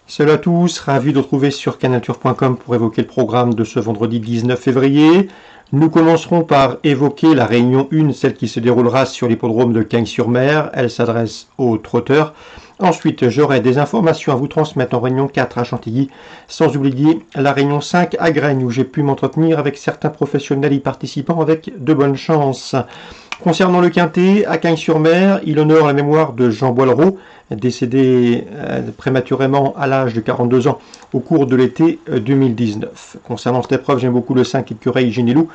Salut à tous, ravi de retrouver sur canalturf.com pour évoquer le programme de ce vendredi 19 février. Nous commencerons par évoquer la réunion 1, celle qui se déroulera sur l'hippodrome de Cagnes-sur-Mer. Elle s'adresse aux trotteurs. Ensuite, j'aurai des informations à vous transmettre en réunion 4 à Chantilly, sans oublier la réunion 5 à Graignes, où j'ai pu m'entretenir avec certains professionnels y participant avec de bonnes chances. Concernant le quintet, à Cagnes-sur-Mer, il honore la mémoire de Jean Boileau, décédé prématurément à l'âge de 42 ans au cours de l'été 2019. Concernant cette épreuve, j'aime beaucoup le 5 Écureuil Génilou.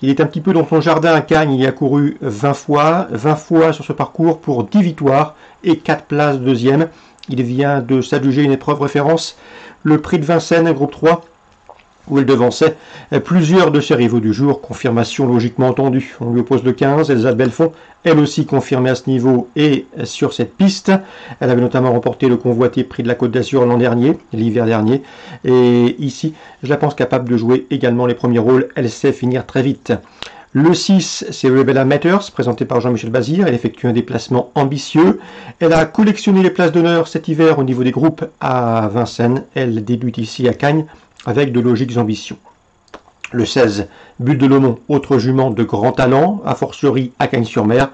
Il est un petit peu dans son jardin à Cagnes, il y a couru 20 fois sur ce parcours pour 10 victoires et 4 places deuxième. Il vient de s'adjuger une épreuve référence, le prix de Vincennes, groupe 3, où il devançait plusieurs de ses rivaux du jour, confirmation logiquement entendue. On lui oppose le 15, Elsa de Belfond, elle aussi confirmée à ce niveau et sur cette piste. Elle avait notamment remporté le convoité prix de la Côte d'Azur l'an dernier, l'hiver dernier, et ici, je la pense capable de jouer également les premiers rôles, elle sait finir très vite. Le 6, c'est Rebella Matters, présenté par Jean-Michel Bazir. Elle effectue un déplacement ambitieux. Elle a collectionné les places d'honneur cet hiver au niveau des groupes à Vincennes. Elle débute ici à Cagnes avec de logiques ambitions. Le 16, Bulle de Lomont, autre jument de grand talent, a fortiori à Cagnes-sur-Mer.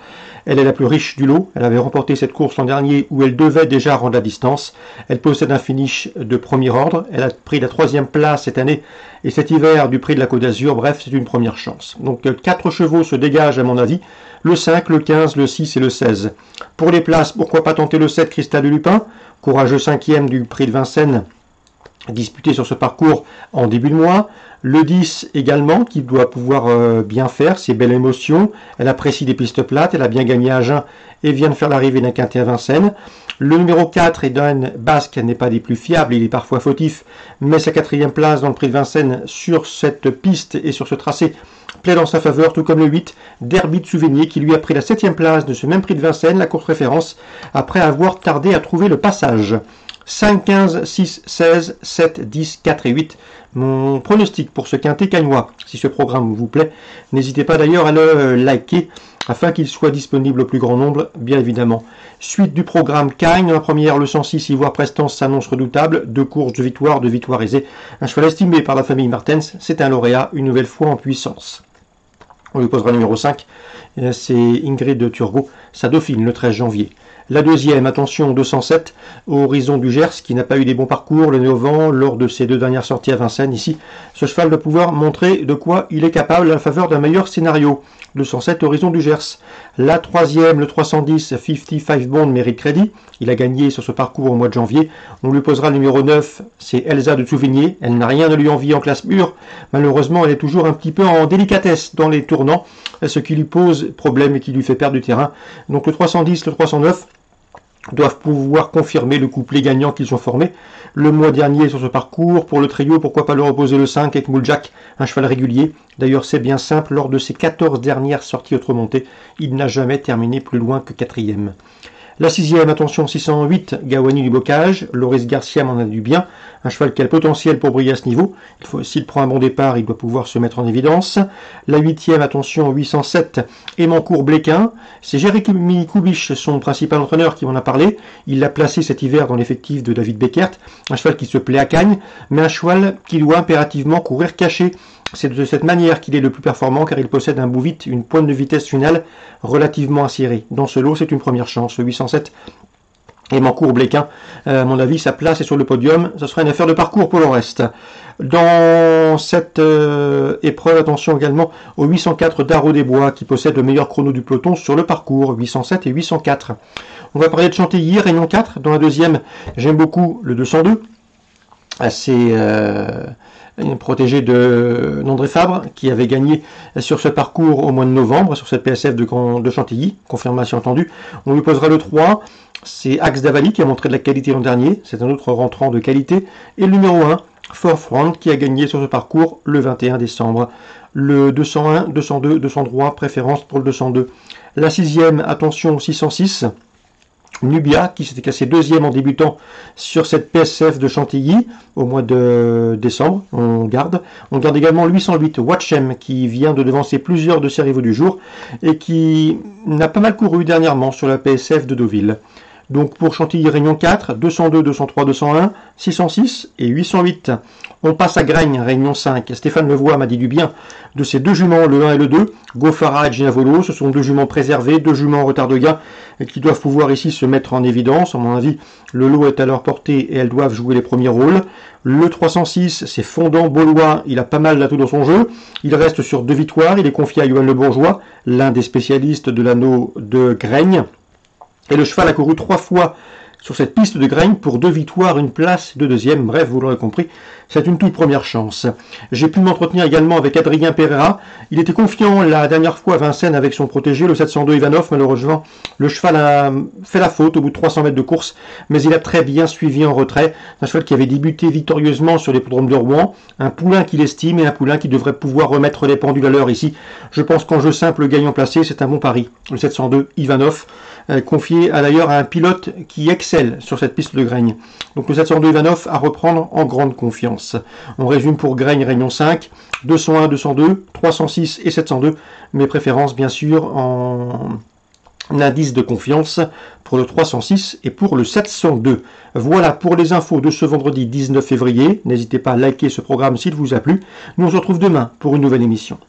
Elle est la plus riche du lot. Elle avait remporté cette course l'an dernier où elle devait déjà rendre la distance. Elle possède un finish de premier ordre. Elle a pris la 3e place cette année et cet hiver du prix de la Côte d'Azur. Bref, c'est une première chance. Donc 4 chevaux se dégagent à mon avis. Le 5, le 15, le 6 et le 16. Pour les places, pourquoi pas tenter le 7, Cristal de Lupin, courageux 5e du prix de Vincennes, disputé sur ce parcours en début de mois. Le 10 également, qui doit pouvoir bien faire, c'est Belle Émotion. Elle apprécie des pistes plates, elle a bien gagné à Agen et vient de faire l'arrivée d'un quintet à Vincennes. Le numéro 4, Eden Basque, n'est pas des plus fiables, il est parfois fautif, mais sa 4e place dans le prix de Vincennes sur cette piste et sur ce tracé plaide en sa faveur, tout comme le 8, Derby de Souvenier, qui lui a pris la 7e place de ce même prix de Vincennes, la course référence, après avoir tardé à trouver le passage. 5, 15, 6, 16, 7, 10, 4 et 8. Mon pronostic pour ce quintet cagnois. Si ce programme vous plaît, n'hésitez pas d'ailleurs à le liker afin qu'il soit disponible au plus grand nombre, bien évidemment. Suite du programme Cagnes, la première, le 106, Ivoire Prestance s'annonce redoutable. 2 courses de victoire aisée. Un cheval estimé par la famille Martens, c'est un lauréat, une nouvelle fois en puissance. On lui posera le numéro 5, c'est Ingrid Turgot, sa dauphine, le 13 janvier. La deuxième, attention, 207, Horizon du Gers, qui n'a pas eu des bons parcours le nez au vent lors de ses 2 dernières sorties à Vincennes. Ici, ce cheval doit pouvoir montrer de quoi il est capable à la faveur d'un meilleur scénario. 207, Horizon du Gers. La troisième, le 310, 55 Bond, mérite crédit. Il a gagné sur ce parcours au mois de janvier. On lui posera le numéro 9, c'est Elsa de Souvigné. Elle n'a rien à lui envier en classe pure. Malheureusement, elle est toujours un petit peu en délicatesse dans les tournants, ce qui lui pose problème et qui lui fait perdre du terrain. Donc le 310, le 309, doivent pouvoir confirmer le couplet gagnant qu'ils ont formé le mois dernier sur ce parcours. Pour le trio, pourquoi pas le reposer le 5 avec Mouljack, un cheval régulier. D'ailleurs, c'est bien simple, lors de ses 14 dernières sorties autre-montée, il n'a jamais terminé plus loin que 4e. La 6e, attention, 608, Gawani du Bocage. Loris Garcia m'en a du bien. Un cheval qui a le potentiel pour briller à ce niveau. S'il prend un bon départ, il doit pouvoir se mettre en évidence. La 8e, attention, 807, Emancourt Bléquin. C'est Jérémy Koubich, son principal entraîneur, qui m'en a parlé. Il l'a placé cet hiver dans l'effectif de David Beckert. Un cheval qui se plaît à Cagnes, mais un cheval qui doit impérativement courir caché. C'est de cette manière qu'il est le plus performant, car il possède un bout vite, une pointe de vitesse finale relativement acérée. Dans ce lot, c'est une première chance. Le 807 et Mancourt Bléquin, à mon avis, sa place est sur le podium. Ce sera une affaire de parcours pour le reste. Dans cette épreuve, attention également au 804 Darro des Bois, qui possède le meilleur chrono du peloton sur le parcours, 807 et 804. On va parler de Chantilly, Réunion 4. Dans la deuxième, j'aime beaucoup le 202. Assez protégé de André Fabre, qui avait gagné sur ce parcours au mois de novembre, sur cette PSF de Chantilly, confirmation entendue. On lui posera le 3, c'est Axe d'Avalie, qui a montré de la qualité l'an dernier, c'est un autre rentrant de qualité, et le numéro 1, Forefront, qui a gagné sur ce parcours le 21 décembre. Le 201, 202, 203, préférence pour le 202. La 6e, attention, 606, Nubia, qui s'était classé 2e en débutant sur cette PSF de Chantilly au mois de décembre. On garde également le 808 Watchem, qui vient de devancer plusieurs de ses rivaux du jour et qui n'a pas mal couru dernièrement sur la PSF de Deauville. Donc pour Chantilly, Réunion 4, 202, 203, 201, 606 et 808. On passe à Graignes, Réunion 5. Stéphane Levoix m'a dit du bien de ces deux juments, le 1 et le 2, Gofara et Ginavolo. Ce sont deux juments préservés, deux juments en retard de gain qui doivent pouvoir ici se mettre en évidence. À mon avis, le lot est à leur portée et elles doivent jouer les premiers rôles. Le 306, c'est Fondant Baulois, il a pas mal d'atouts dans son jeu. Il reste sur 2 victoires, il est confié à Johan Le Bourgeois, l'un des spécialistes de l'anneau de Graignes. Et le cheval a couru 3 fois sur cette piste de Graignes pour 2 victoires, une place de deuxième. Bref, vous l'aurez compris, c'est une toute première chance. J'ai pu m'entretenir également avec Adrien Pereira. Il était confiant la dernière fois à Vincennes avec son protégé, le 702 Ivanov. Malheureusement, le cheval a fait la faute au bout de 300 mètres de course, mais il a très bien suivi en retrait. Un cheval qui avait débuté victorieusement sur l'hippodrome de Rouen, un poulain qu'il estime et un poulain qui devrait pouvoir remettre les pendules à l'heure ici. Je pense qu'en jeu simple, le gagnant placé, c'est un bon pari. Le 702 Ivanov, confié d'ailleurs à un pilote qui excelle sur cette piste de Graignes. Donc le 702 Ivanov à reprendre en grande confiance. On résume pour Graignes, Réunion 5, 201, 202, 306 et 702. Mes préférences bien sûr en indice de confiance pour le 306 et pour le 702. Voilà pour les infos de ce vendredi 19 février. N'hésitez pas à liker ce programme s'il vous a plu. Nous on se retrouve demain pour une nouvelle émission.